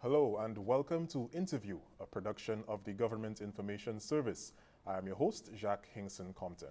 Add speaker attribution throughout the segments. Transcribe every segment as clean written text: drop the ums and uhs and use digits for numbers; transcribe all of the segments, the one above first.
Speaker 1: Hello and welcome to Interview, a production of the Government Information Service. I am your host, Jacques Hinkson Compton.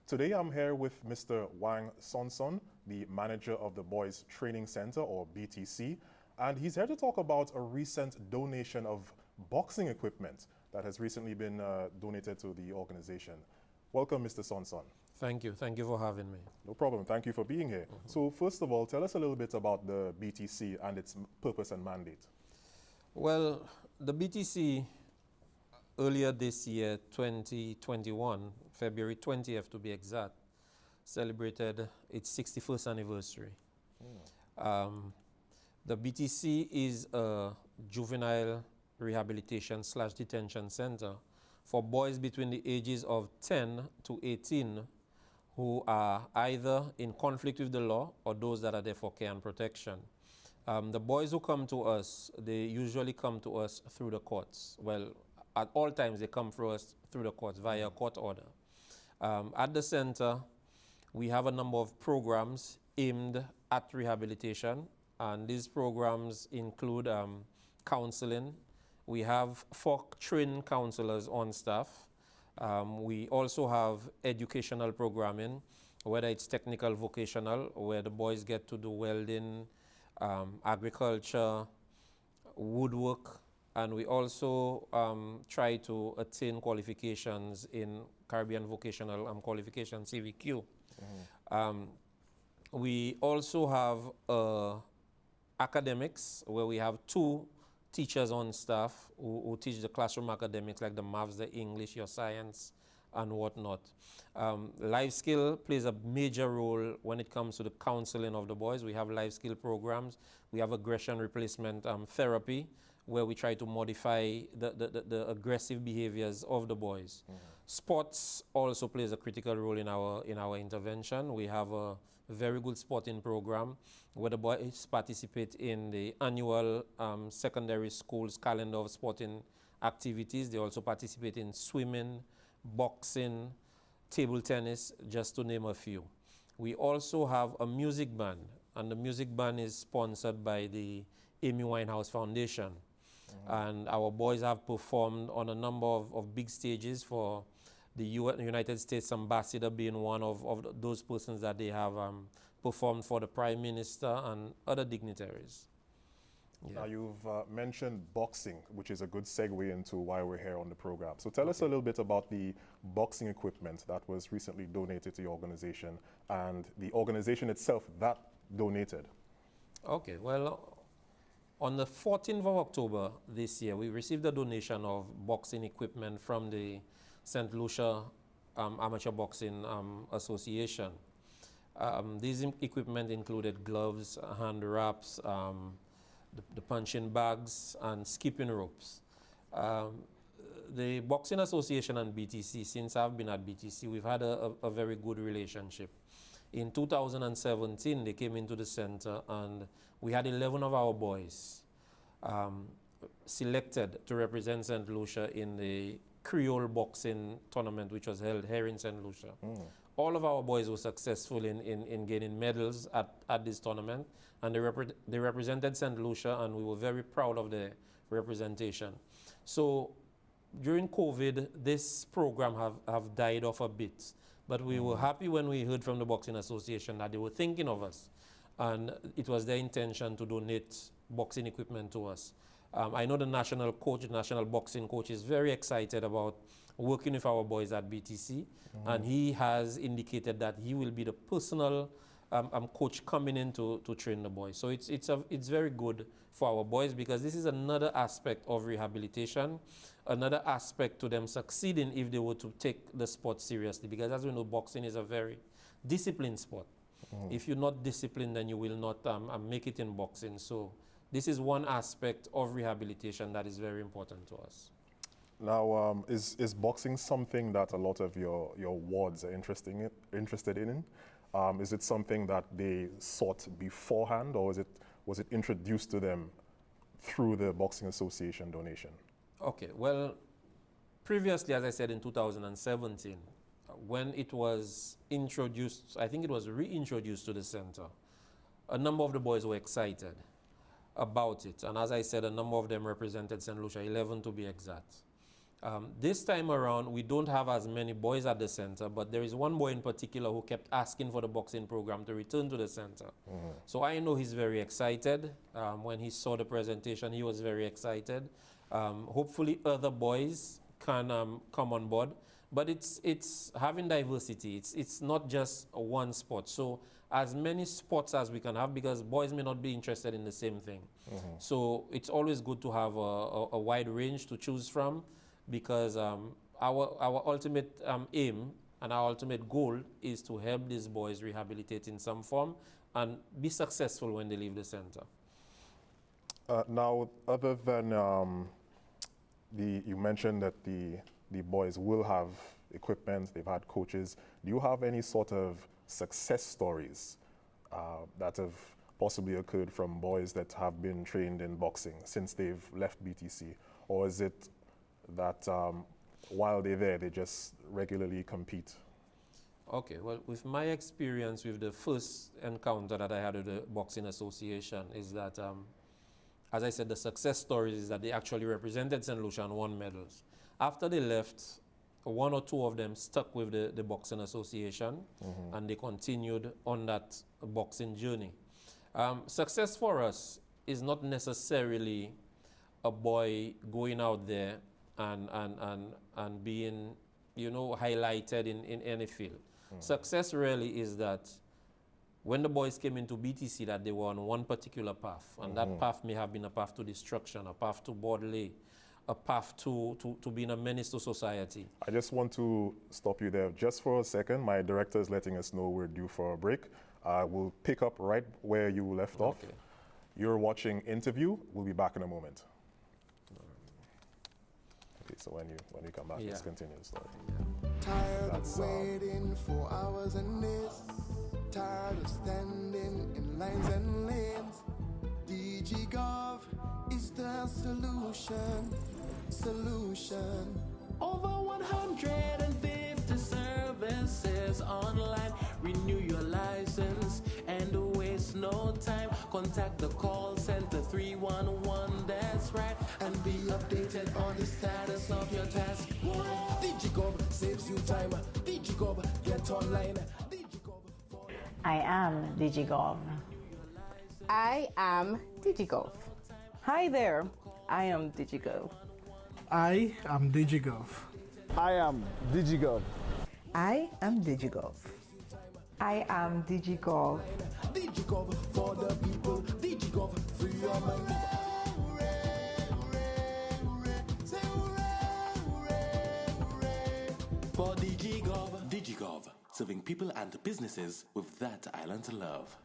Speaker 1: Today I'm here with Mr. Wang Sonson, the manager of the Boys Training Center, or BTC, and he's here to talk about a recent donation of boxing equipment that has recently been donated to the organization. Welcome, Mr. Sonson.
Speaker 2: Thank you. Thank you for having me.
Speaker 1: No problem. Thank you for being here. So first of all, tell us a little bit about the BTC and its purpose and mandate.
Speaker 2: Well, the BTC earlier this year, 2021, February 20th to be exact, celebrated its 61st anniversary. The BTC is a juvenile rehabilitation / detention center for boys between the ages of 10 to 18 who are either in conflict with the law or those that are there for care and protection. The boys who come to us, they usually come to us through the courts. Well, at all times they come through us through the courts via a court order. At the center, we have a number of programs aimed at rehabilitation, and these programs include counseling. We have 4 trained counselors on staff. We also have educational programming, whether it's technical, vocational, where the boys get to do welding, agriculture, woodwork, and we also try to attain qualifications in Caribbean Vocational Qualification, CVQ. We also have academics, where we have 2 teachers on staff who teach the classroom academics like the maths, the English, your science, and whatnot. Life skill plays a major role when it comes to the counseling of the boys. We have life skill programs. We have aggression replacement therapy, where we try to modify the aggressive behaviors of the boys. Sports also plays a critical role in our intervention. We have a very good sporting program where the boys participate in the annual secondary schools calendar of sporting activities. They also participate in swimming, boxing, table tennis, just to name a few. We also have a music band, and the music band is sponsored by the Amy Winehouse Foundation. And our boys have performed on a number of big stages, for the United States Ambassador being one of those persons that they have performed for the Prime Minister and other dignitaries. Yeah.
Speaker 1: Now you've mentioned boxing, which is a good segue into why we're here on the program. So tell us a little bit about the boxing equipment that was recently donated to the organization and the organization itself that donated.
Speaker 2: Okay, well, on the 14th of October this year, we received a donation of boxing equipment from the St. Lucia Amateur Boxing Association. These equipment included gloves, hand wraps, the punching bags, and skipping ropes. The Boxing Association and BTC, since I've been at BTC, we've had a very good relationship. In 2017, they came into the center, and we had 11 of our boys selected to represent St. Lucia in the Creole boxing tournament, which was held here in St. Lucia. All of our boys were successful in gaining medals at this tournament, and they represented St. Lucia, and we were very proud of their representation. So during COVID, this program have died off a bit, but we were happy when we heard from the Boxing Association that they were thinking of us, and it was their intention to donate boxing equipment to us. I know the national coach, the national boxing coach, is very excited about working with our boys at BTC, and he has indicated that he will be the personal coach coming in to train the boys. So it's very good for our boys, because this is another aspect of rehabilitation, another aspect to them succeeding if they were to take the sport seriously, because as we know, boxing is a very disciplined sport. If you're not disciplined, then you will not make it in boxing. So this is one aspect of rehabilitation that is very important to us.
Speaker 1: Now, is boxing something that a lot of your wards are interested in? Is it something that they sought beforehand, or was it introduced to them through the Boxing Association donation?
Speaker 2: Okay, well, previously, as I said, in 2017, when it was introduced, I think it was reintroduced to the center, a number of the boys were excited. about it. And as I said, a number of them represented St. Lucia, 11 to be exact. This time around, we don't have as many boys at the center, but there is one boy in particular who kept asking for the boxing program to return to the center. So I know he's very excited. When he saw the presentation, he was very excited. Hopefully other boys can come on board. But it's having diversity. It's not just one sport. So as many sports as we can have, because boys may not be interested in the same thing. So it's always good to have a wide range to choose from, because our ultimate aim and our ultimate goal is to help these boys rehabilitate in some form and be successful when they leave the center.
Speaker 1: Now, other than you mentioned that the boys will have equipment, they've had coaches. Do you have any sort of success stories that have possibly occurred from boys that have been trained in boxing since they've left BTC? Or is it that while they're there, they just regularly compete?
Speaker 2: Okay, well, with my experience with the first encounter that I had with the Boxing Association is that, as I said, the success stories is that they actually represented St. Lucia and won medals. After they left, one or two of them stuck with the Boxing Association, and they continued on that boxing journey. Success for us is not necessarily a boy going out there and being, highlighted in any field. Success really is that when the boys came into BTC, that they were on one particular path, and that path may have been a path to destruction, a path to bodily, a path to being a menace to society. I
Speaker 1: just want to stop you there just for a second. My director is letting us know we're due for a break. We'll pick up right where you left off. You're watching Interview. We'll be back in a moment. Okay, so when you come back, let's continue the story.
Speaker 3: Tired of waiting for hours and days. Tired of standing in lines and lanes. DigiGov is the solution. Over 150 services online. Renew your license and waste no time. Contact the call center 311, that's right. And be updated on the status of your task. DigiGov saves you time. DigiGov, get online.
Speaker 4: I am DigiGov.
Speaker 5: I am DigiGov.
Speaker 6: Hi there, I am DigiGov.
Speaker 7: I am DigiGov.
Speaker 8: I am DigiGov.
Speaker 9: I am DigiGov.
Speaker 10: I am DigiGov.
Speaker 3: DigiGov for the people. DigiGov free your mind. For DigiGov. DigiGov, serving people and businesses with that island to love.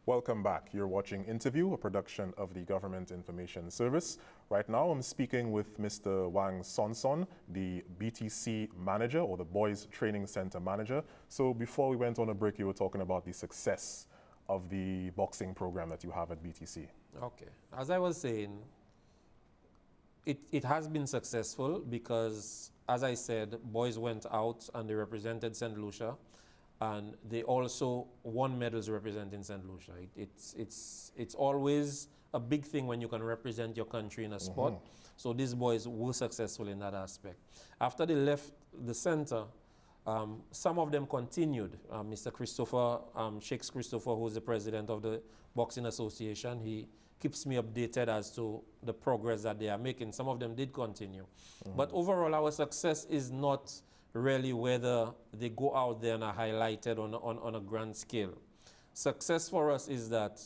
Speaker 1: Welcome back. You're watching Interview, a production of the Government Information Service. Right now, I'm speaking with Mr. Wang Sonson, the BTC manager, or the Boys Training Center manager. So before we went on a break, you were talking about the success of the boxing program that you have at BTC.
Speaker 2: Okay. As I was saying, it has been successful because, as I said, boys went out and they represented St. Lucia. And they also won medals representing St. Lucia. It's always a big thing when you can represent your country in a sport. So these boys were successful in that aspect. After they left the center, some of them continued. Mr. Christopher, Shakes Christopher, who's the president of the Boxing Association, he keeps me updated as to the progress that they are making. Some of them did continue. But overall, our success is not really whether they go out there and are highlighted on a grand scale. Success for us is that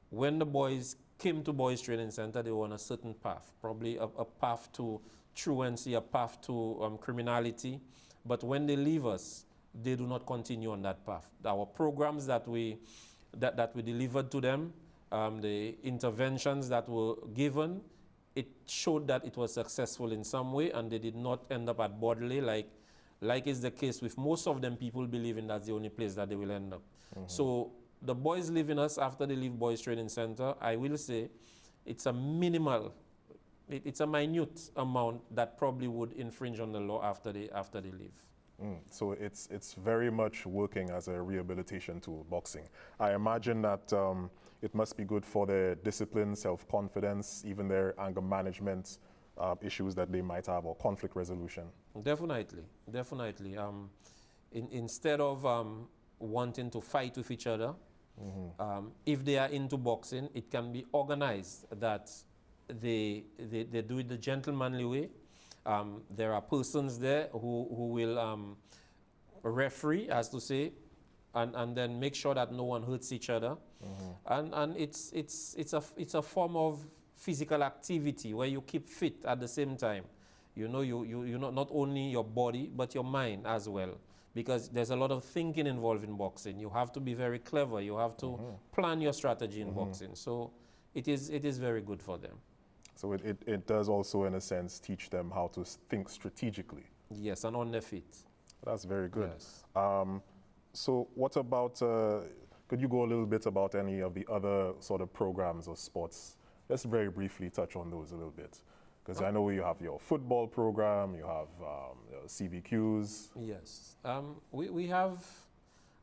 Speaker 2: when the boys came to Boys Training Center, they were on a certain path, probably a path to truancy, a path to criminality. But when they leave us, they do not continue on that path. Our programs that we delivered to them, the interventions that were given, it showed that it was successful in some way, and they did not end up at bodily like is the case with most of them. People believing that's the only place that they will end up. So the boys leaving us after they leave Boys Training Center, I will say it's a minimal, it's a minute amount that probably would infringe on the law after they leave.
Speaker 1: So it's very much working as a rehabilitation tool, boxing. I imagine that it must be good for their discipline, self-confidence, even their anger management issues that they might have, or conflict resolution.
Speaker 2: Definitely, definitely. Instead of wanting to fight with each other, if they are into boxing, it can be organized that they do it the gentlemanly way. There are persons there who will referee, as to say, and then make sure that no one hurts each other. And it's a form of physical activity where you keep fit at the same time. You know, you not only your body but your mind as well, because there's a lot of thinking involved in boxing. You have to be very clever. You have to plan your strategy in boxing. So it is very good for them.
Speaker 1: So it does also, in a sense, teach them how to think strategically.
Speaker 2: Yes, and on their feet.
Speaker 1: That's very good.
Speaker 2: Yes.
Speaker 1: So what about, could you go a little bit about any of the other sort of programs or sports? Just very briefly touch on those a little bit. Because I know you have your football program, you have CVQs.
Speaker 2: Yes. We have,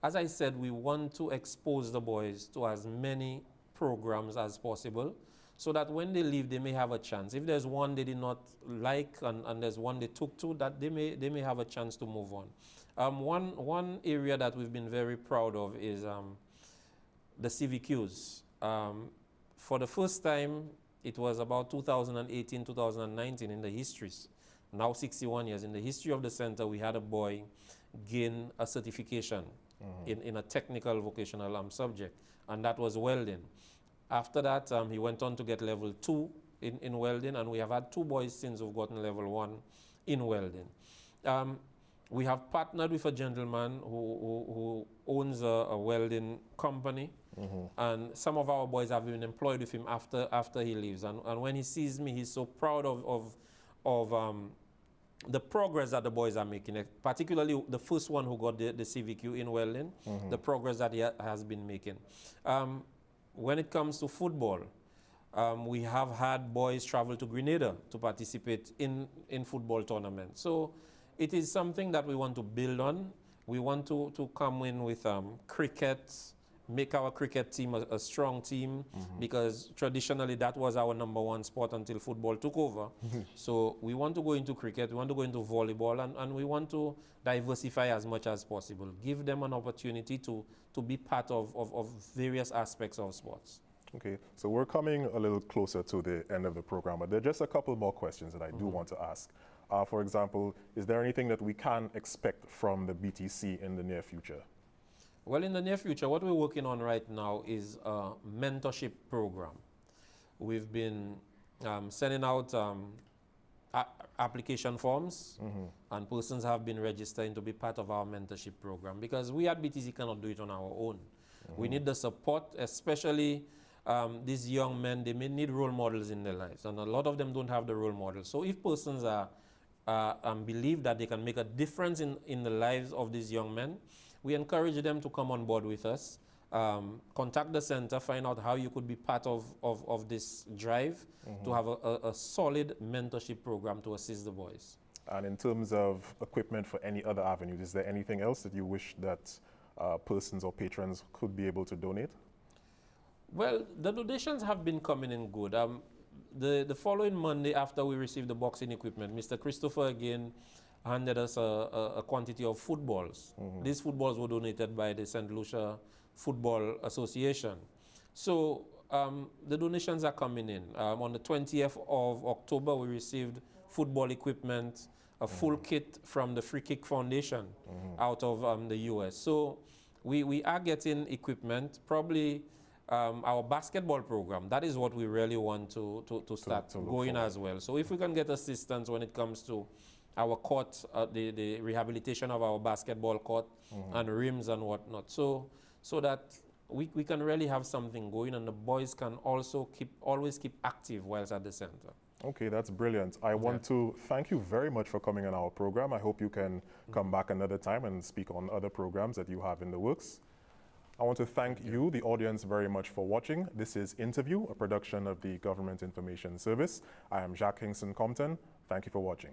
Speaker 2: as I said, we want to expose the boys to as many programs as possible, so that when they leave, they may have a chance. If there's one they did not like and there's one they took to, that they may have a chance to move on. One area that we've been very proud of is the CVQs. For the first time, it was about 2018, 2019 in the histories, now 61 years. In the history of the center, we had a boy gain a certification in a technical vocational subject, and that was welding. After that, he went on to get level 2 in welding, and we have had 2 boys since who've gotten level 1 in welding. We have partnered with a gentleman who owns a welding company, and some of our boys have been employed with him after he leaves. And when he sees me, he's so proud of the progress that the boys are making, particularly the first one who got the CVQ in welding, the progress that he has been making. When it comes to football, we have had boys travel to Grenada to participate in football tournaments. So it is something that we want to build on. We want to come in with cricket, make our cricket team a strong team, because traditionally that was our #1 sport until football took over. So we want to go into cricket, we want to go into volleyball, and we want to diversify as much as possible, give them an opportunity to be part of various aspects of sports.
Speaker 1: Okay, so we're coming a little closer to the end of the program, but there are just a couple more questions that I do want to ask. For example, is there anything that we can expect from the BTC in the near future?
Speaker 2: Well, in the near future, what we're working on right now is a mentorship program. We've been sending out application forms, and persons have been registering to be part of our mentorship program, because we at BTC cannot do it on our own. We need the support, especially these young men. They may need role models in their lives, and a lot of them don't have the role models. So if persons believe that they can make a difference in the lives of these young men, we encourage them to come on board with us, contact the center, find out how you could be part of this drive to have a solid mentorship program to assist the boys.
Speaker 1: And in terms of equipment for any other avenues, is there anything else that you wish that persons or patrons could be able to donate?
Speaker 2: Well, the donations have been coming in good. The following Monday, after we received the boxing equipment, Mr. Christopher again handed us a quantity of footballs. These footballs were donated by the St. Lucia Football Association. So the donations are coming in. On the 20th of October, we received football equipment, a full kit from the Free Kick Foundation out of the US. So we are getting equipment, probably our basketball program. That is what we really want to start going as well. So if we can get assistance when it comes to our court, the rehabilitation of our basketball court and rims and whatnot, so that we can really have something going, and the boys can also always keep active whilst at the center.
Speaker 1: Okay, that's brilliant. I want to thank you very much for coming on our program. I hope you can come back another time and speak on other programs that you have in the works. I want to thank you, the audience, very much for watching. This is Interview, a production of the Government Information Service. I am Jacques Hinkson Compton. Thank you for watching.